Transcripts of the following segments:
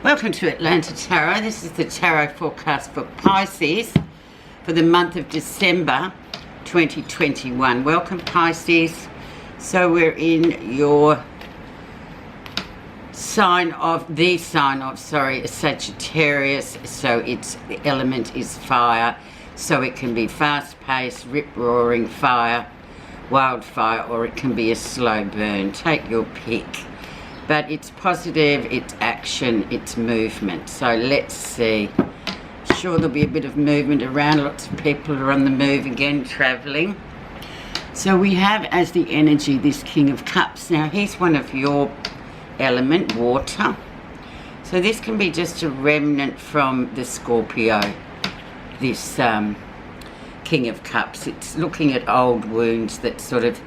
Welcome to Untitled Tarot. This is the tarot forecast for Pisces for the month of December 2021. Welcome, Pisces. So we're in your sign of Sagittarius. So its element is fire. So it can be fast-paced, rip-roaring fire, wildfire, or it can be a slow burn. Take your pick. But it's positive, it's action, it's movement. So let's see. Sure, there'll be a bit of movement around. Lots of people are on the move again, traveling. So we have as the energy this King of Cups. Now, he's one of your element, water. So this can be just a remnant from the Scorpio, this King of Cups. It's looking at old wounds that sort of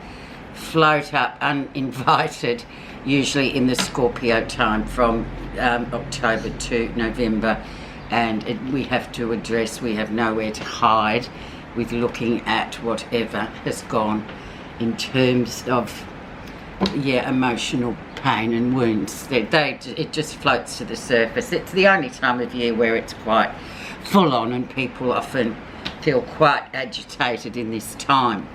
float up uninvited, usually in the Scorpio time from October to November, and we have to address, we have nowhere to hide with looking at whatever has gone in terms of emotional pain and wounds. It just floats to the surface. It's the only time of year where it's quite full on, and people often feel quite agitated in this time.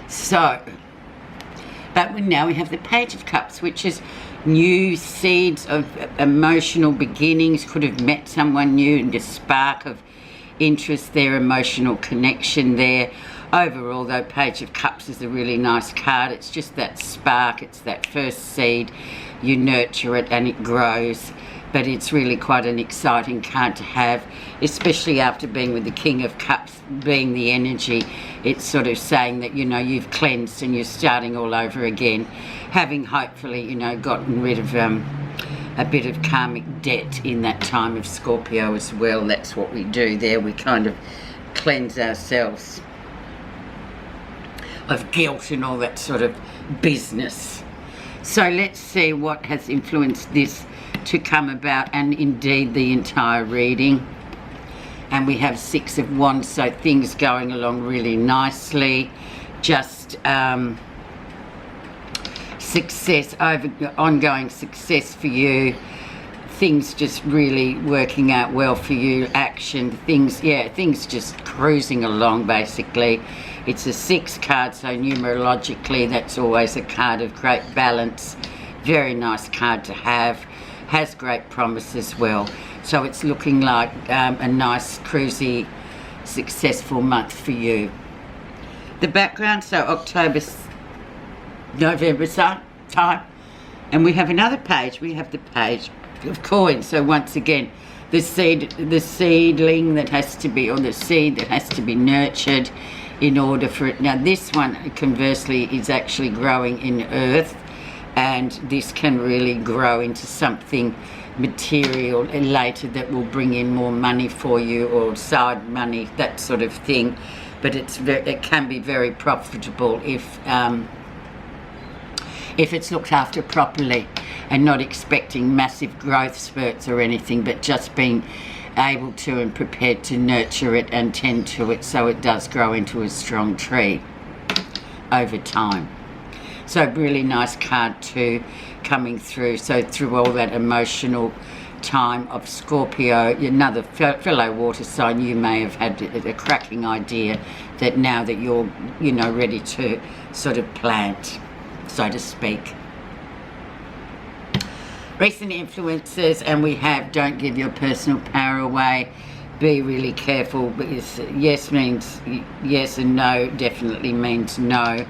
So, but now we have the Page of Cups, which is new seeds of emotional beginnings. Could have met someone new and a spark of interest there, emotional connection there. Overall, though, Page of Cups is a really nice card. It's just that spark, it's that first seed. You nurture it and it grows. But it's really quite an exciting card to have, especially after being with the King of Cups, being the energy. It's sort of saying that, you know, you've cleansed and you're starting all over again, having hopefully, you know, gotten rid of a bit of karmic debt in that time of Scorpio as well. That's what we do there. We kind of cleanse ourselves of guilt and all that sort of business. So let's see what has influenced this to come about, and indeed the entire reading. And we have Six of Wands, so things going along really nicely. Just success, ongoing success for you. Things just really working out well for you. Action, things just cruising along basically. It's a 6 card, so numerologically that's always a card of great balance. Very nice card to have. Has great promise as well. So it's looking like a nice, cruisy, successful month for you. The background, so October, November time. And we have another page. We have the Page of Coins. So once again, the seedling that has to be, or the seed that has to be nurtured in order for it. Now this one, conversely, is actually growing in earth. And this can really grow into something material later that will bring in more money for you, or side money, that sort of thing. But it can be very profitable if it's looked after properly, and not expecting massive growth spurts or anything, but just being able to and prepared to nurture it and tend to it so it does grow into a strong tree over time. So really nice card too, coming through. So through all that emotional time of Scorpio, another fellow water sign, you may have had a cracking idea that now that you're, you know, ready to sort of plant, so to speak. Recent influences, and we have don't give your personal power away. Be really careful, because yes means yes and no definitely means no.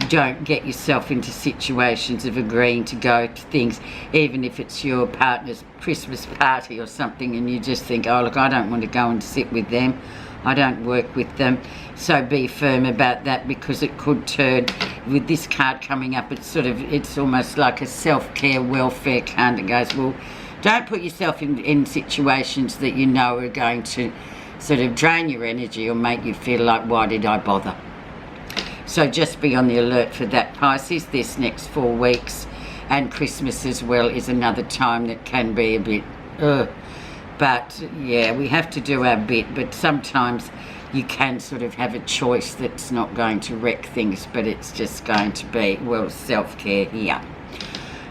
Don't get yourself into situations of agreeing to go to things, even if it's your partner's Christmas party or something, and you just think, oh look, I don't want to go and sit with them, I don't work with them. So be firm about that, because it could turn, with this card coming up, it's almost like a self-care welfare card that goes, well, don't put yourself in situations that you know are going to sort of drain your energy or make you feel like, why did I bother? So just be on the alert for that, Pisces. This next 4 weeks, and Christmas as well, is another time that can be a bit but yeah, we have to do our bit. But sometimes you can sort of have a choice that's not going to wreck things, but it's just going to be, well, self-care here.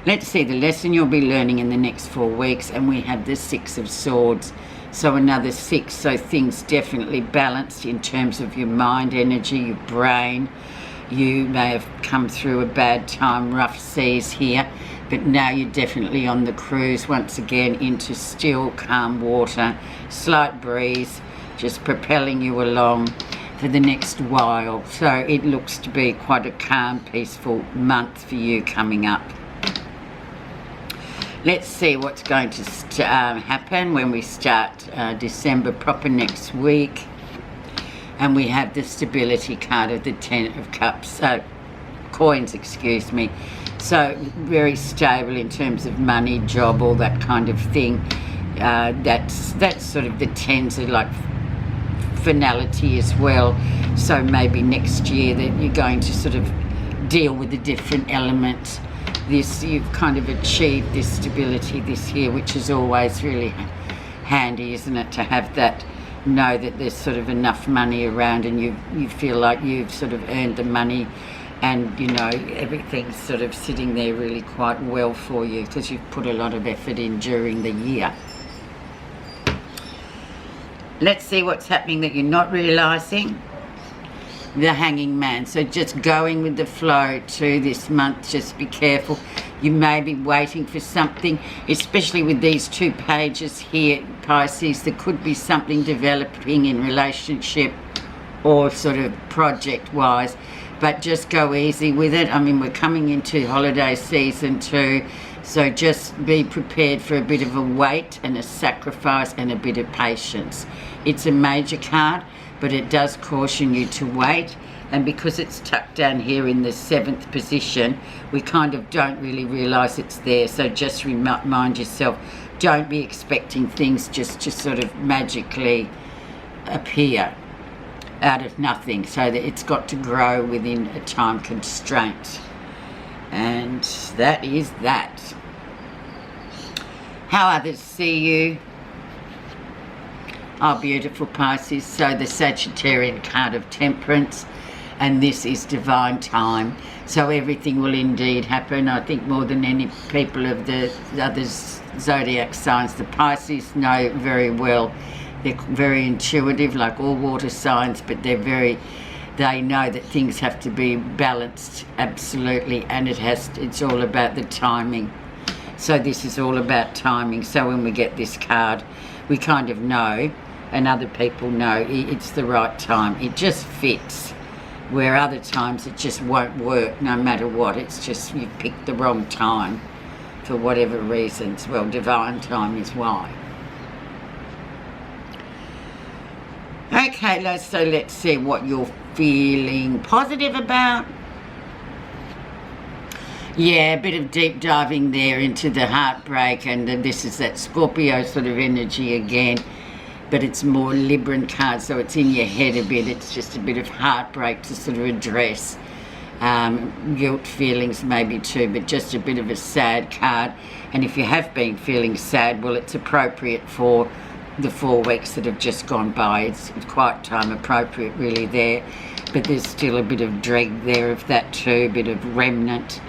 Let's see the lesson you'll be learning in the next 4 weeks, and we have the 6 of Swords, so another 6. So things definitely balanced in terms of your mind energy, your brain. You may have come through a bad time, rough seas here, but now you're definitely on the cruise once again into still calm water, slight breeze, just propelling you along for the next while. So it looks to be quite a calm, peaceful month for you coming up. Let's see what's going to happen when we start December proper next week. And we have the stability card of the 10 of Cups, coins, excuse me. So very stable in terms of money, job, all that kind of thing. That's sort of the 10s are like finality as well. So maybe next year that you're going to sort of deal with a different element. This, you've kind of achieved this stability this year, which is always really handy, isn't it, to have that, know that there's sort of enough money around, and you feel like you've sort of earned the money, and you know everything's sort of sitting there really quite well for you because you've put a lot of effort in during the year. Let's see what's happening that you're not realizing. The Hanging Man. So just going with the flow to this month, just be careful. You may be waiting for something, especially with these 2 pages here, Pisces. There could be something developing in relationship or sort of project wise, but just go easy with it. I mean, we're coming into holiday season too, so just be prepared for a bit of a wait and a sacrifice and a bit of patience. It's a major card, but it does caution you to wait, and because it's tucked down here in the 7th position, we kind of don't really realise it's there. So just remind yourself, don't be expecting things just to sort of magically appear out of nothing, so that it's got to grow within a time constraint. And that is that. How others see you. Oh, beautiful Pisces. So the Sagittarian card of Temperance, and this is divine time. So everything will indeed happen. I think more than any people of the other zodiac signs, the Pisces know very well. They're very intuitive, like all water signs, but they know that things have to be balanced, absolutely, and it's all about the timing. So this is all about timing. So when we get this card, we kind of know, and other people know it's the right time. It just fits, where other times it just won't work no matter what. It's just you picked the wrong time for whatever reasons. Well, divine time is why. Okay, so let's see what you're feeling positive about. Yeah, a bit of deep diving there into the heartbreak, and this is that Scorpio sort of energy again. But it's more Libran card, so it's in your head a bit. It's just a bit of heartbreak to sort of address. Guilt feelings maybe too, but just a bit of a sad card. And if you have been feeling sad, well, it's appropriate for the 4 weeks that have just gone by. It's quite time appropriate really there. But there's still a bit of dread there of that too, a bit of remnant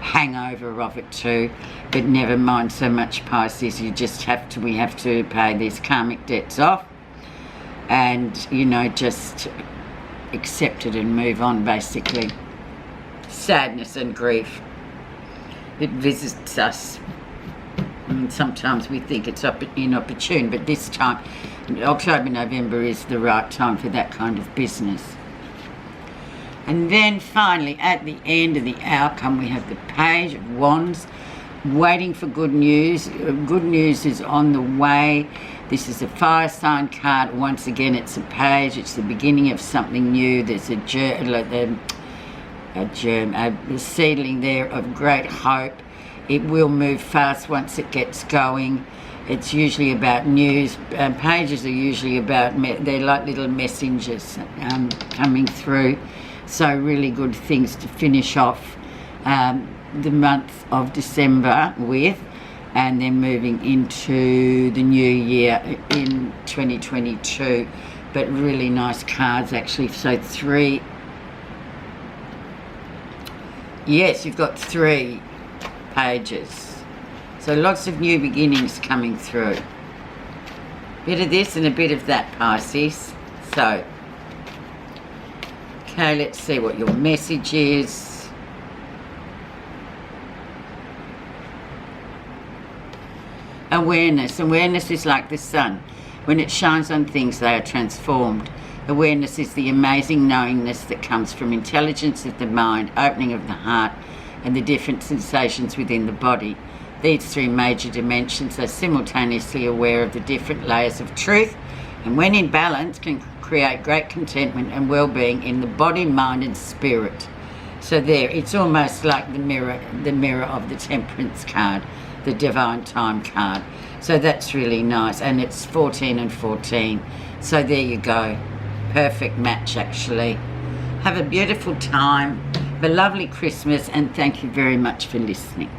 hangover of it too. But never mind so much, Pisces. We have to pay these karmic debts off, and you know, just accept it and move on, basically. Sadness and grief, it visits us, and sometimes we think it's inopportune, but this time, October, November is the right time for that kind of business. And then finally, at the end of the outcome, we have the Page of Wands, waiting for good news. Good news is on the way. This is a fire sign card. Once again, it's a page. It's the beginning of something new. There's a seedling there of great hope. It will move fast once it gets going. It's usually about news. Pages are usually about, they're like little messengers coming through. So really good things to finish off the month of December with, and then moving into the new year in 2022. But really nice cards actually. So 3, yes, you've got 3 pages. So lots of new beginnings coming through. Bit of this and a bit of that, Pisces. So, okay, let's see what your message is. Awareness. Awareness is like the sun. When it shines on things, they are transformed. Awareness is the amazing knowingness that comes from intelligence of the mind, opening of the heart, and the different sensations within the body. These three major dimensions are simultaneously aware of the different layers of truth, and when in balance can create great contentment and well-being in the body, mind and spirit. So there, it's almost like the mirror of the Temperance card, the Divine Time card. So that's really nice, and it's 14 and 14. So there you go. Perfect match, actually. Have a beautiful time, have a lovely Christmas, and thank you very much for listening.